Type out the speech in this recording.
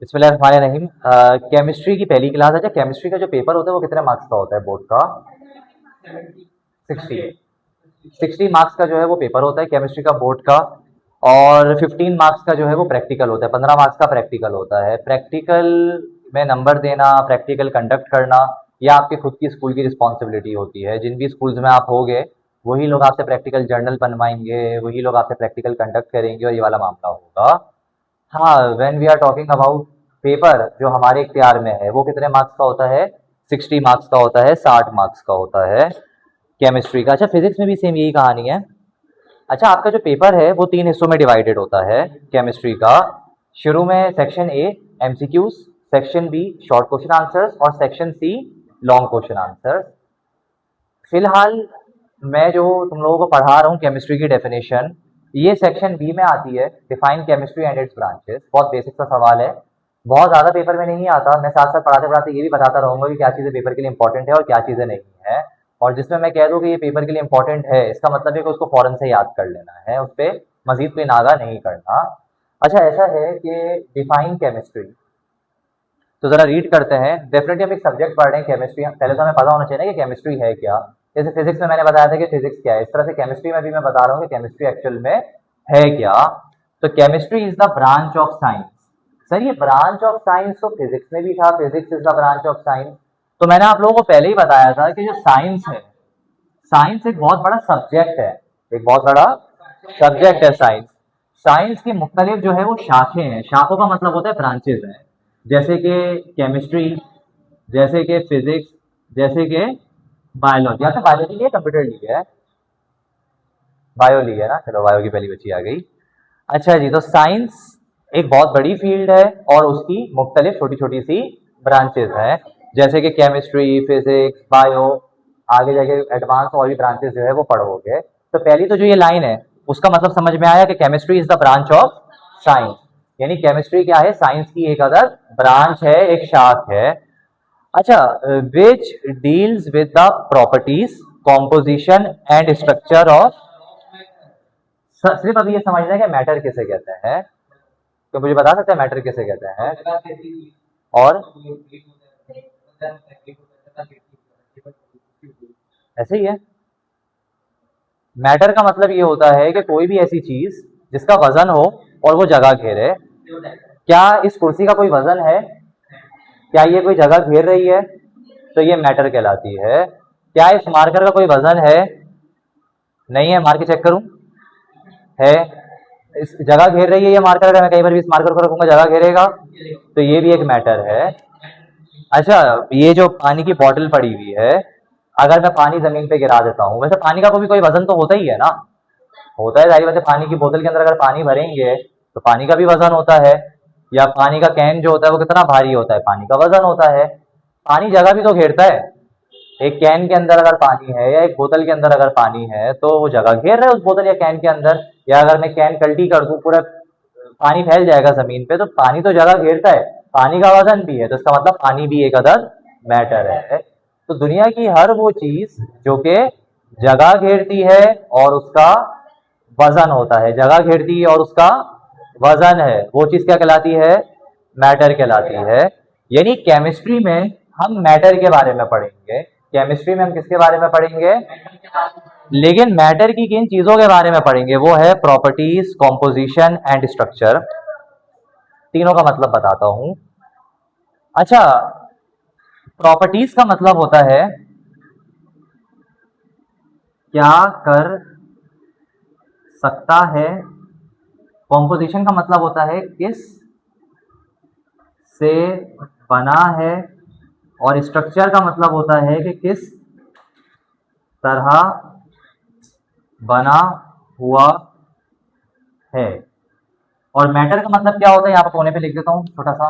बिस्मिल्लाहिर्रहमानिर्रहीम। केमिस्ट्री की पहली क्लास है। केमिस्ट्री का जो पेपर होता है वो कितने मार्क्स का होता है बोर्ड का? 60। 60 मार्क्स का जो है वो पेपर होता है केमिस्ट्री का बोर्ड का। और 15 मार्क्स का जो है वो प्रैक्टिकल होता है। 15 मार्क्स का प्रैक्टिकल होता है। प्रैक्टिकल में नंबर देना, प्रैक्टिकल कंडक्ट करना, यह आपके खुद की स्कूल की रिस्पॉन्सिबिलिटी होती है। जिन भी स्कूल्स में आप होगे वही लोग आपसे प्रैक्टिकल जर्नल बनवाएंगे, वही लोग आपसे प्रैक्टिकल कंडक्ट करेंगे और ये वाला मामला होगा। हाँ, when we are talking about paper जो हमारे इख्तियार में है वो कितने मार्क्स का होता है? 60 मार्क्स का होता है, 60 मार्क्स का होता है केमिस्ट्री का। अच्छा, फिजिक्स में भी सेम यही कहानी है। अच्छा, आपका जो पेपर है वो 3 हिस्सों में डिवाइडेड होता है केमिस्ट्री का। शुरू में section A MCQs, section B short question answers और section C long question answers. फिलहाल मैं जो तुम लोगों को पढ़ा रहा हूँ केमिस्ट्री की डेफिनेशन, ये सेक्शन बी में आती है। Define chemistry and it's branches. बहुत बेसिक सा सवाल है, बहुत ज़्यादा पेपर में नहीं आता। मैं साथ साथ पढ़ाते पढ़ाते ये भी बताता रहूँगा कि क्या चीज़ें पेपर के लिए इंपॉर्टेंट है और क्या चीज़ें नहीं है। और जिसमें मैं कह दूँ कि ये पेपर के लिए इंपॉर्टेंट है, इसका मतलब है कि उसको फौरन से याद कर लेना है, उस पर मजीद कोई नागा नहीं करना। अच्छा, ऐसा है कि डिफाइन केमिस्ट्री तो जरा रीड करते हैं। डेफिनेटली हम एक सब्जेक्ट पढ़ रहे हैं केमिस्ट्री, पहले तो हमें पता होना चाहिए ना कि केमिस्ट्री है क्या। जैसे फिजिक्स में मैंने बताया था कि फिजिक्स क्या है, इस तरह से केमिस्ट्री में भी मैं बता रहा हूँ कि केमिस्ट्री एक्चुअल में है क्या। तो chemistry is the branch of science. Sir, ये ब्रांच ऑफ साइंस तो फिजिक्स में भी था, physics is the branch of science. तो मैंने आप लोगों को पहले ही बताया था कि जो साइंस है, साइंस एक बहुत बड़ा सब्जेक्ट है, एक बहुत बड़ा सब्जेक्ट है साइंस। साइंस की मुख्तलिफ जो है वो शाखें हैं। शाखों का मतलब होता है ब्रांचेज हैं। जैसे कि केमिस्ट्री, जैसे कि फिजिक्स, जैसे कि बायोलॉजी। आपने बायोलॉजी लिया, कंप्यूटर लिया है? बायो लिया है ना, चलो बायो की पहली बच्ची आ गई। अच्छा जी, तो साइंस एक बहुत बड़ी फील्ड है और उसकी मुख्तलिफ छोटी छोटी सी ब्रांचेज हैं, जैसे कि केमिस्ट्री, फिजिक्स, बायो। आगे जाके एडवांस और भी ब्रांचेज जो है वो पढ़ोगे। तो पहली तो जो ये लाइन है उसका मतलब समझ में आया कि chemistry is the branch of science. यानी केमिस्ट्री क्या है? साइंस की एक अदर ब्रांच है, एक शाख है। अच्छा, which deals with the properties, composition and structure of. सिर्फ अभी ये समझना है कि मैटर किसे कहते हैं। तो मुझे बता सकते हैं मैटर किसे कहते हैं? और ऐसे ही है। मैटर का मतलब ये होता है कि कोई भी ऐसी चीज जिसका वजन हो और वो जगह घेरे। क्या इस कुर्सी का कोई वजन है? क्या ये कोई जगह घेर रही है? तो ये मैटर कहलाती है। क्या इस मार्कर का कोई वजन है? नहीं है, मार के चेक करूं। है। इस जगह घेर रही है ये मार्कर, अगर मैं कहीं पर भी इस मार्कर को रखूंगा जगह घेरेगा, तो ये भी एक मैटर है। अच्छा, ये जो पानी की बोतल पड़ी हुई है, अगर मैं पानी जमीन पे गिरा देता हूँ, वैसे पानी का कोई वजन तो होता ही है ना। होता है, जाहिर वैसे पानी की बोतल के अंदर अगर पानी भरेंगे तो पानी का भी वजन होता है। या पानी का कैन जो होता है वो कितना भारी होता है, पानी का वजन होता है। पानी जगह भी तो घेरता है। एक कैन के अंदर अगर पानी है या एक बोतल के अंदर अगर पानी है तो वो जगह घेर रहा है उस बोतल या कैन के अंदर। या अगर मैं कैन कल्टी कर दूं, पूरा पानी फैल जाएगा जमीन पे, तो पानी तो जगह घेरता है, पानी का वजन भी है, तो इसका मतलब पानी भी एक अदर मैटर है। तो दुनिया की हर वो चीज जो कि जगह घेरती है और उसका वजन होता है, जगह घेरती है और उसका वजन है, वो चीज क्या कहलाती है? मैटर कहलाती है। यानी केमिस्ट्री में हम मैटर के बारे में पढ़ेंगे। केमिस्ट्री में हम किसके बारे में पढ़ेंगे? लेकिन मैटर की किन चीजों के बारे में पढ़ेंगे? वो है प्रॉपर्टीज, कॉम्पोजिशन एंड स्ट्रक्चर। तीनों का मतलब बताता हूं। अच्छा, प्रॉपर्टीज का मतलब होता है क्या कर सकता है। कॉम्पोजिशन का मतलब होता है किस से बना है। और स्ट्रक्चर का मतलब होता है कि किस तरह बना हुआ है। और मैटर का मतलब क्या होता है, यहाँ पर कोने पे लिख देता हूँ छोटा सा।